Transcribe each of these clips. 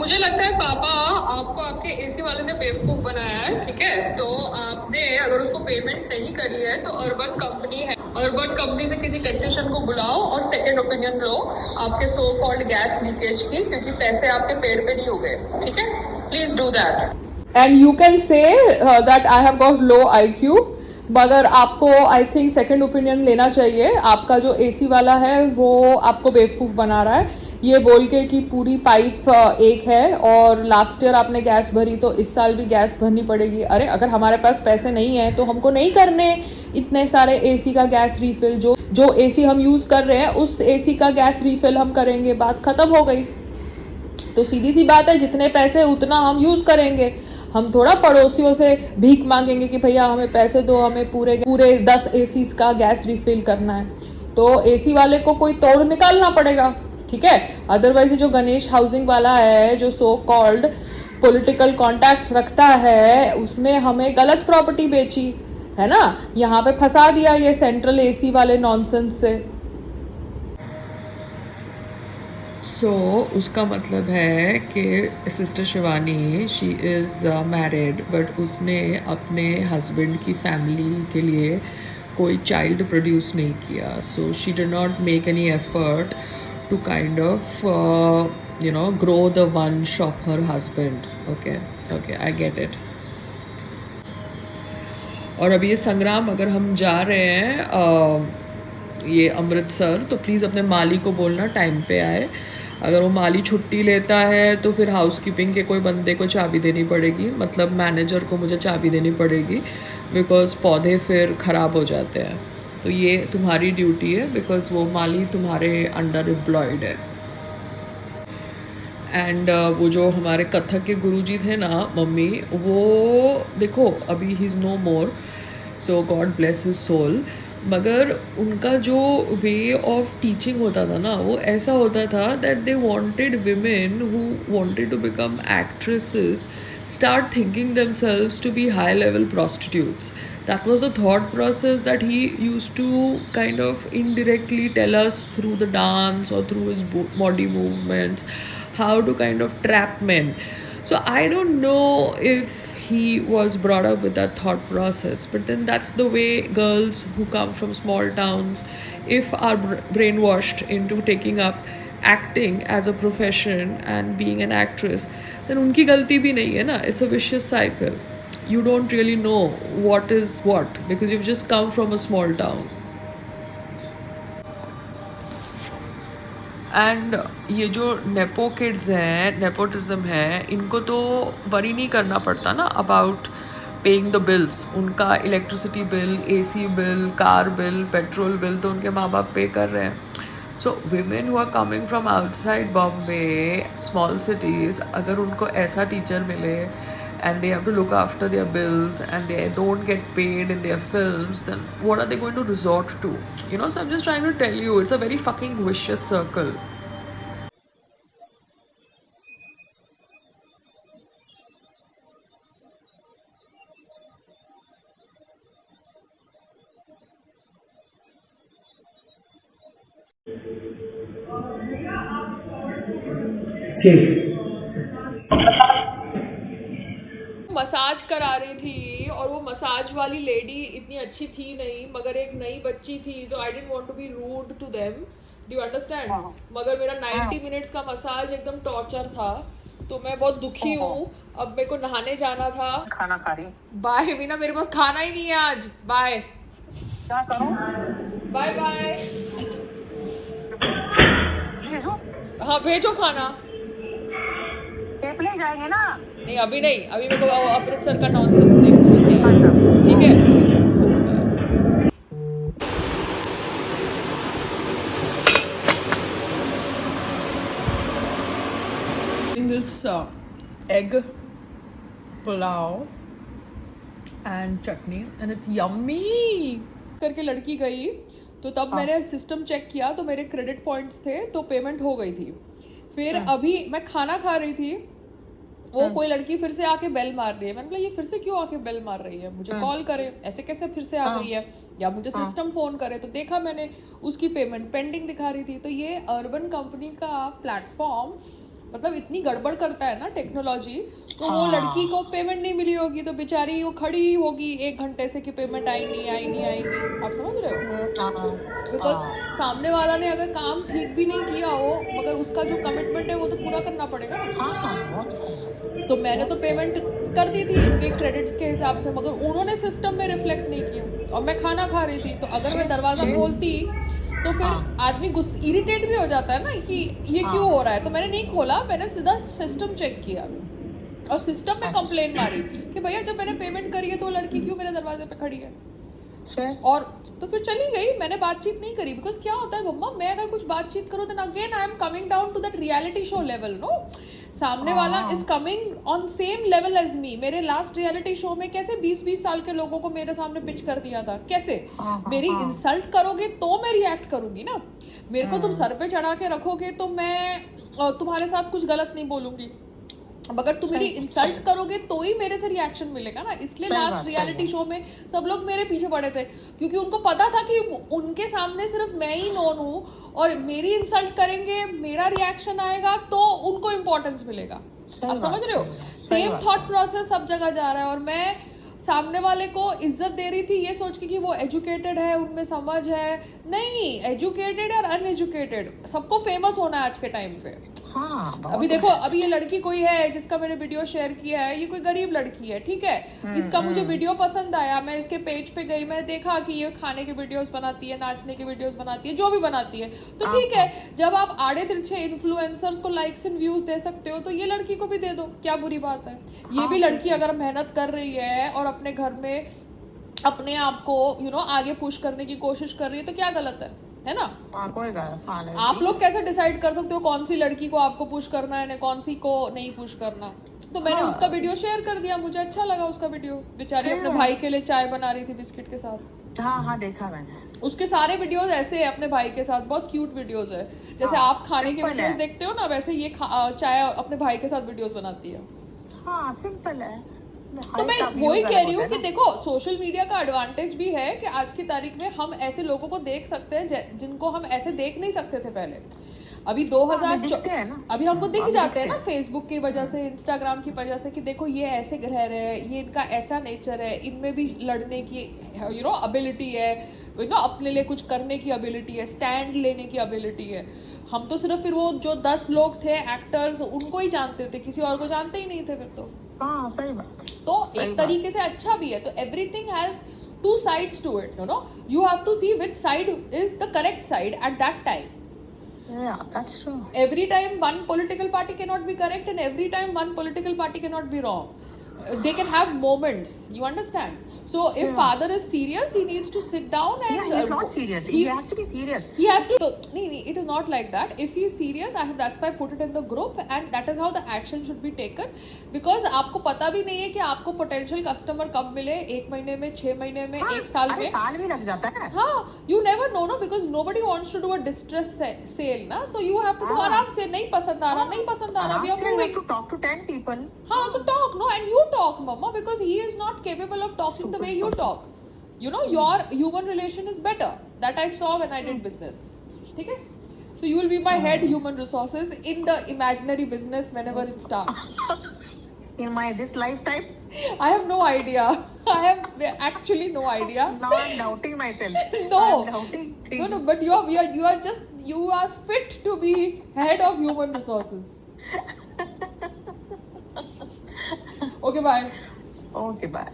मुझे लगता है पापा आपको आपके एसी वाले ने बेवकूफ बनाया है, ठीक है। तो आपने अगर उसको पेमेंट नहीं करी है तो अर्बन कंपनी है, अर्बन कंपनी से किसी टेक्नीशियन को बुलाओ और सेकंड ओपिनियन लो आपके सो कॉल्ड गैस लीकेज की, क्योंकि पैसे आपके पेड़ पे नहीं हो गए, ठीक है। Please do that. And you can say that I have got low IQ, मगर आपको आई थिंक सेकंड ओपिनियन लेना चाहिए। आपका जो एसी वाला है वो आपको बेवकूफ़ बना रहा है ये बोल के कि पूरी पाइप एक है और लास्ट ईयर आपने गैस भरी तो इस साल भी गैस भरनी पड़ेगी। अरे अगर हमारे पास पैसे नहीं है तो हमको नहीं करने इतने सारे एसी का गैस रीफिल। जो एसी हम यूज़ कर रहे हैं उस एसी का गैस रीफिल हम करेंगे, बात ख़त्म हो गई। तो सीधी सी बात है, जितने पैसे उतना हम यूज़ करेंगे। हम थोड़ा पड़ोसियों से भीख मांगेंगे कि भैया हमें पैसे दो, हमें पूरे 10 एसी का गैस रिफिल करना है। तो एसी वाले को कोई तोड़ निकालना पड़ेगा, ठीक है। अदरवाइज जो गणेश हाउसिंग वाला है जो सो कॉल्ड पॉलिटिकल कॉन्टैक्ट्स रखता है उसने हमें गलत प्रॉपर्टी बेची है ना, यहाँ पे फंसा दिया ये सेंट्रल एसी वाले नॉनसेंस से। सो उसका मतलब है कि sister Shivani she is married but उसने अपने हस्बैंड की फैमिली के लिए कोई चाइल्ड प्रोड्यूस नहीं किया। So she did not make any effort to kind of grow the वंश of her husband. Okay okay, I get it. और अभी ये संग्राम अगर हम जा रहे हैं ये अमृतसर तो प्लीज़ अपने माली को बोलना टाइम पे आए। अगर वो माली छुट्टी लेता है तो फिर हाउसकीपिंग के कोई बंदे को चाबी देनी पड़ेगी, मतलब मैनेजर को मुझे चाबी देनी पड़ेगी, बिकॉज़ पौधे फिर ख़राब हो जाते हैं। तो ये तुम्हारी ड्यूटी है बिकॉज़ वो माली तुम्हारे अंडर एम्प्लॉयड है। एंड वो जो हमारे कथक के गुरुजी थे ना मम्मी, वो देखो अभी ही is no more, so God bless his soul, मगर उनका जो वे ऑफ टीचिंग होता था ना वो ऐसा होता था that they wanted women who wanted to become actresses start thinking themselves to be high level prostitutes. That was the thought process that he used to kind of indirectly tell us through the dance or through his body movements how to kind of trap men. So I don't know if he was brought up with that thought process, but then that's the way girls who come from small towns, if are brainwashed into taking up acting as a profession and being an actress, then उनकी गलती भी नहीं है ना. It's a vicious cycle. You don't really know what is what because you've just come from a small town. And ये जो nepo kids हैं, nepotism है, इनको तो वरी नहीं करना पड़ता ना अबाउट पेइंग द बिल्स। उनका electricity bill, AC bill, car bill, petrol bill तो उनके माँ बाप पे कर रहे हैं। So women who are coming from outside Bombay, small cities, अगर उनको ऐसा टीचर मिले and they have to look after their bills and they don't get paid in their films, then what are they going to resort to? You know, so I'm just trying to tell you, it's a very fucking vicious circle. Massage करा रही थी और वो massage वाली lady इतनी अच्छी थी नहीं, मगर एक नई बच्ची थी, तो I didn't want to be rude to them, do you understand. मगर मेरा 90 मिनट्स का मसाज एकदम टॉर्चर था, तो मैं बहुत दुखी हूँ। अब मेरे को नहाने जाना था। खाना खा रही? बाय मीना, मेरे पास खाना ही नहीं है आज। बाय। क्या करूं? Bye bye. भेजो? हाँ भेजो खाना। टेप ले जाएंगे ना? नहीं अभी नहीं, अभी मेरे को अमृतसर का नॉनसेंस देखना है, ठीक है। This egg pulao and chutney and it's yummy करके लड़की गई तो तब मैंने सिस्टम चेक किया तो मेरे क्रेडिट पॉइंट्स थे तो पेमेंट हो गई थी। फिर अभी मैं खाना खा रही थी, वो कोई लड़की फिर से आके बेल मार रही है। मैंने बोला ये फिर से क्यों आके बेल मार रही है, मुझे कॉल करे, ऐसे कैसे फिर से आ गई है, या मुझे सिस्टम फोन करे। तो देखा मैंने उसकी पेमेंट पेंडिंग दिखा रही थी। तो ये अर्बन कंपनी का प्लेटफॉर्म मतलब इतनी गड़बड़ करता है ना टेक्नोलॉजी, तो वो हाँ। लड़की को पेमेंट नहीं मिली होगी तो बेचारी वो खड़ी होगी 1 घंटे से कि पेमेंट आई नहीं। आप समझ रहे हो? बिकॉज सामने वाला ने अगर काम ठीक भी नहीं किया हो, मगर उसका जो कमिटमेंट है वो तो पूरा करना पड़ेगा ना। तो मैंने तो पेमेंट कर दी थी इनके क्रेडिट्स के हिसाब से, मगर उन्होंने सिस्टम में रिफ्लेक्ट नहीं किया और मैं खाना खा रही थी। तो अगर मैं दरवाज़ा खोलती तो फिर आदमी इरिटेट भी हो जाता है ना कि ये क्यों हो रहा है। तो मैंने नहीं खोला, मैंने सीधा सिस्टम चेक किया और सिस्टम में कंप्लेन मारी कि भैया जब मैंने पेमेंट करी है तो लड़की क्यों मेरे दरवाजे पे खड़ी है। और तो फिर चली गई, मैंने बातचीत नहीं करी। बिकॉज क्या होता है मम्मा, मैं अगर कुछ बातचीत करूँ then again I am coming down to that reality show level. No, सामने वाला is coming on same level as me. मेरे लास्ट रियलिटी शो में कैसे 20-20 साल के लोगों को मेरे सामने पिच कर दिया था, कैसे मेरी इंसल्ट करोगे तो मैं रिएक्ट करूंगी ना। मेरे को तुम सर पे चढ़ा के रखोगे तो मैं तुम्हारे साथ कुछ गलत नहीं बोलूंगी, मगर तुम मेरी इंसल्ट करोगे तो ही मेरे से रिएक्शन मिलेगा ना। इसलिए लास्ट रियलिटी शो में सब लोग मेरे पीछे पड़े थे, क्योंकि उनको पता था कि उनके सामने सिर्फ मैं ही नोन हूँ और मेरी इंसल्ट करेंगे, मेरा रिएक्शन आएगा तो उनको इम्पोर्टेंस मिलेगा। आप समझ रहे हो? सेम थॉट प्रोसेस सब जगह जा रहा है। और मैं सामने वाले को इज्जत दे रही थी ये सोच के कि वो एजुकेटेड है, उनमें समझ है। नहीं, एजुकेटेड और अनएजुकेटेड सबको फेमस होना है आज के टाइम पे। अभी देखो, अभी ये लड़की कोई है जिसका मैंने वीडियो शेयर किया है, ये कोई गरीब लड़की है, ठीक है। इसका मुझे वीडियो पसंद आया, मैं इसके पेज पे गई, मैंने देखा कि ये खाने के वीडियोस बनाती है, नाचने के वीडियोस बनाती है, जो भी बनाती है, तो ठीक है। जब आप आड़े तिरछे इन्फ्लुएंसर्स को लाइक्स एंड व्यूज दे सकते हो तो ये लड़की को भी दे दो, क्या बुरी बात है। ये भी लड़की अगर मेहनत कर रही है और अपने घर में अपने आप को आगे पुश करने की कोशिश कर रही है तो क्या गलत है ना। कोई गलत आप लोग कैसे डिसाइड कर सकते हो कौन सी लड़की को आपको पुश करना है, कौन सी को नहीं पुश करना। तो मैंने उसका वीडियो शेयर कर दिया, मुझे अच्छा लगा उसका वीडियो। बेचारी अपने भाई के लिए चाय बना रही थी बिस्किट के साथ। हाँ देखा मैंने उसके सारे वीडियोस ऐसे है अपने भाई के साथ, बहुत क्यूट वीडियोस है। जैसे आप खाने के वीडियोस देखते हो ना, वैसे ये चाय अपने भाई के साथ वीडियोस बनाती है। हाँ, सिंपल है। तो मैं वही कह रही हूँ कि देखो, सोशल मीडिया का एडवांटेज भी है कि आज की तारीख में हम ऐसे लोगों को देख सकते हैं जिनको हम ऐसे देख नहीं सकते थे पहले। अभी 2000 अभी हमको दिख जाते हैं ना फेसबुक की वजह से, इंस्टाग्राम की वजह से, कि देखो ये ऐसे रह रहे हैं, ये इनका ऐसा नेचर है, इनमें भी लड़ने की एबिलिटी है, अपने लिए कुछ करने की एबिलिटी है, स्टैंड लेने की एबिलिटी है। हम तो सिर्फ फिर वो जो 10 लोग थे एक्टर्स उनको ही जानते थे, किसी और को जानते ही नहीं थे फिर तो। हाँ, सही बात। तो एक तरीके से अच्छा भी है। तो everything has two sides to it, you have to see which side is the correct side at that time. Yeah, that's true. Every time one political party cannot be correct and every time one political party cannot be wrong. They can have moments, you understand? So if father is serious, he needs to sit down and he's not serious. He has to be serious. He has to. No, it is not like that. If he is serious, that's why I put it in the group, and that is how the action should be taken. Because आपको पता भी नहीं है कि आपको potential customer कब मिले, 1 महीने में, 6 महीने में, 1 साल में। साल भी लग जाता है। हाँ, you never know, no, because nobody wants to do a distress sale, ना. So you have to do आराम से, नहीं पसंद आ रहा, नहीं पसंद आ रहा, we are moving. To talk to 10 people. हाँ, so talk, no, and you talk, mama, because he is not capable of talking the way you talk. Your human relation is better. That I saw when I did business. ठीक है? So you will be my head human resources in the imaginary business whenever it starts. In this lifetime? I have no idea. I have actually no idea. Now I'm doubting myself. No. I'm doubting things. No, but you are fit to be head of human resources. Okay, bye. Okay, bye.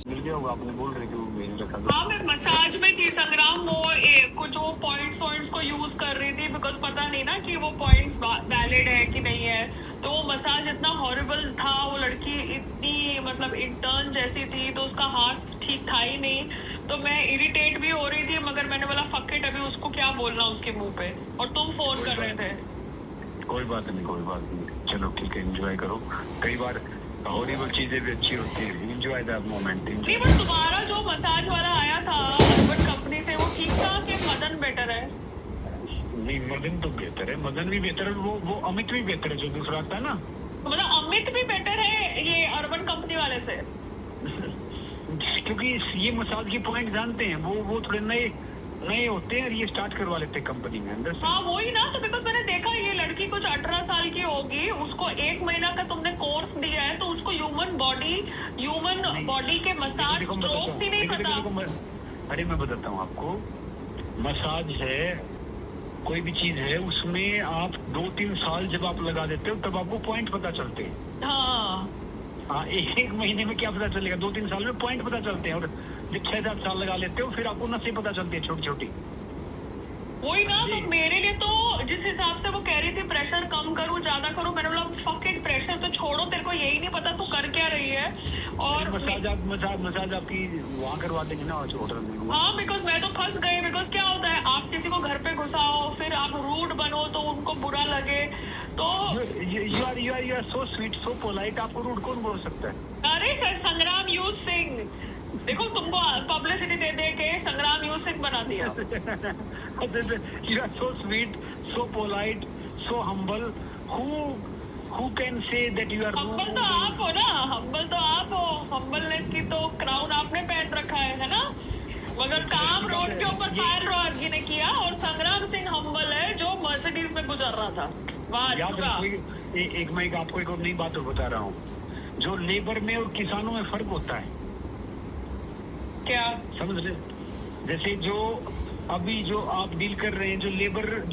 मिल गया होगा, आपने बोल रहे कि वो mail रखा था। हाँ, मैं मसाज में थी संग्राम, वो कुछ वो पॉइंट्स को यूज कर रही थी, बिकॉज पता नहीं ना कि वो पॉइंट्स वैलिड है कि नहीं है। तो वो मसाज इतना हॉरिबल था, वो लड़की इतनी मतलब इंटर्न जैसी थी, तो उसका हाथ ठीक था ही नहीं। तो मैं इरिटेट भी हो रही थी, मगर मैंने बोला फक इट, अभी उसको क्या बोलना उसके मुंह पे। और तुम फोन कर रहे थे। कोई बात नहीं, चलो ठीक है, एंजॉय करो। कई बार हॉरिबल चीजें भी अच्छी होती है, एंजॉय दैट मोमेंट। नहीं, बस तुम्हारा जो मसाज वाला आया था अर्बन कंपनी से, वो ठीक था कि मदन बेटर है? नहीं, मदन तो बेहतर है, मदन भी बेहतर है, वो अमित भी बेहतर है जो दूसरा आता है ना। तो मतलब अमित भी बेटर है ये अर्बन कंपनी वाले से? क्योंकि ये मसाज की पॉइंट जानते हैं, वो थोड़े नए नहीं होते हैं, ये स्टार्ट करवा लेते हैं कंपनी में अंदर से। हाँ वही ना, तो बिकॉज मैंने देखा ये लड़की कुछ 18 साल की होगी, उसको 1 महीना का तुमने कोर्स दिया है, तो उसको ह्यूमन बॉडी के मसाज देखो, मैं बताता स्ट्रोक्स ही हूँ। नहीं देखो, पता। देखो, अरे मैं बताता हूँ आपको, मसाज है, कोई भी चीज है, उसमें आप 2-3 साल जब आप लगा देते हो तब आपको पॉइंट पता चलते हैं। हाँ 1 महीने में क्या पता चलेगा, 2-3 साल में पॉइंट पता चलते हैं। और जब 6-7 साल लगा लेते हो फिर आपको नसें पता चलती है छोटी छोटी। वही ना, तो जी। मेरे लिए तो जिस हिसाब से वो कह रही थी प्रेशर कम करूँ ज्यादा करूँ, मैंने बोला फक इट, प्रेशर तो छोड़ो, तेरे को यही नहीं पता तू कर क्या रही है। और मसाज आपकी वहाँ करवा देंगे ना होटल में। हाँ बिकॉज मैं तो फंस गई, बिकॉज क्या होता है आप किसी को घर पे घुसाओ, फिर आप रूड बनो तो उनको बुरा लगे, तो you are so sweet, so polite, आपको रूड कौन बोल सकता है? अरे सर संग्राम यूज सिंह, देखो तुमको पब्लिसिटी दे दे के संग्राम यूज सिंह बना दिया। You are so sweet, so polite, so humble, who can say that you are humble तो आप हो ना, हम्बल तो आप हो, हम्बलनेस की तो क्राउन आपने पहन रखा है ना। मगर काम रोड के ऊपर फायर रोहतगी ने किया, और संग्राम सिंह हम्बल है जो मर्सिडीज में गुजर रहा था। वाह याद जुड़ा। रखो, एक मैं आपको एक और नई बात और बता रहा हूँ, जो लेबर में और किसानों में फर्क होता है, क्या समझ रहे? जैसे जो अभी जो आप डील कर रहे हैं, जो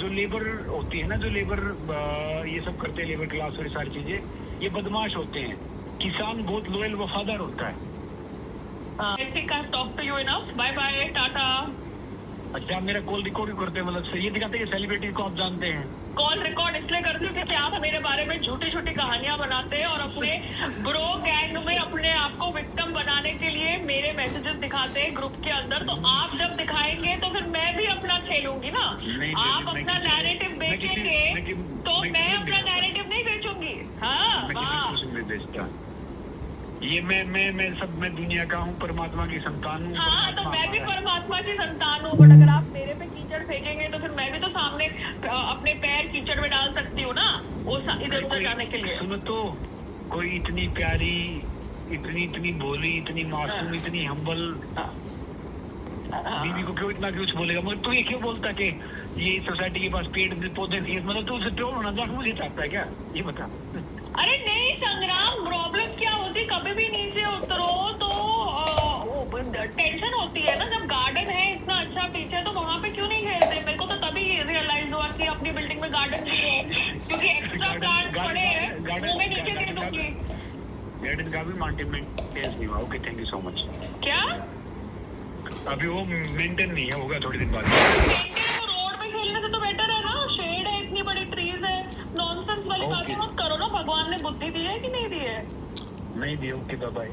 लेबर होती है ना, जो लेबर ये सब करते हैं, लेबर क्लास और ये सारी चीजें, ये बदमाश होते हैं। किसान बहुत लॉयल वफादार होता है। I think I've talked to you enough. Bye bye, Tata. अच्छा, आप मेरा कॉल रिकॉर्ड करते हैं, मतलब ये दिखाते हैं सेलिब्रिटी को आप जानते हैं। कॉल रिकॉर्ड इसलिए करती हूँ क्योंकि आप मेरे बारे में झूठी झूठी कहानियां बनाते हैं और अपने ब्रो गैंग में अपने आप को विक्टिम बनाने के लिए मेरे मैसेजेस दिखाते हैं ग्रुप के अंदर। तो आप जब दिखाएंगे तो फिर मैं भी अपना खेलूंगी ना। आप अपना नैरेटिव बेचेंगे तो मैं अपना नैरेटिव नहीं बेचूंगी। हाँ वाह, ये मैं दुनिया का हूँ, परमात्मा की संतान हूँ। हाँ तो मैं भी परमात्मा की संतान हूँ, बट अगर आप मेरे पे कीचड़ फेंकेंगे तो फिर मैं भी तो सामने अपने पैर कीचड़ में डाल सकती हूँ ना, वो इधर उधर जाने के लिए। सुनो तो, कोई इतनी प्यारी, इतनी भोली, इतनी मासूम, इतनी हम्बल बीवी को क्यों इतना कुछ बोलेगा? मगर तू ये क्यों बोलता कि ये सोसाइटी के पास पेड़ पौधे नहीं है, मतलब तू उसे ट्रोल होना मुझे चाहता है क्या? ये बता। अरे नहीं संग्राम, प्रॉब्लम क्या होती, कभी भी नीचे उतरो तो टेंशन होती है ना। जब गार्डन है इतना अच्छा पीछे, तो वहाँ पे क्यों नहीं खेलते? मेरे को तो तभी रियलाइज हुआ कि अपनी बिल्डिंग में गार्डन भी है, क्योंकि एक्स्ट्रा प्लांट्स पड़े हैं वो मैं नीचे दे दूंगी। गार्डन का भी मेंटेनेंस नहीं हुआ। Okay, thank you so much. क्या अभी वो मेंटेन नहीं है, होगा थोड़ी दिन बाद। मेंटेन रोड में खेलने से तो बेटर है ना, शेड है, इतनी बड़ी ट्रीज है। नॉनसेंस वाली बातें मत करो ना, भगवान ने बुद्धि दी है कि नहीं दी है? नहीं दी। Okay, bye bye.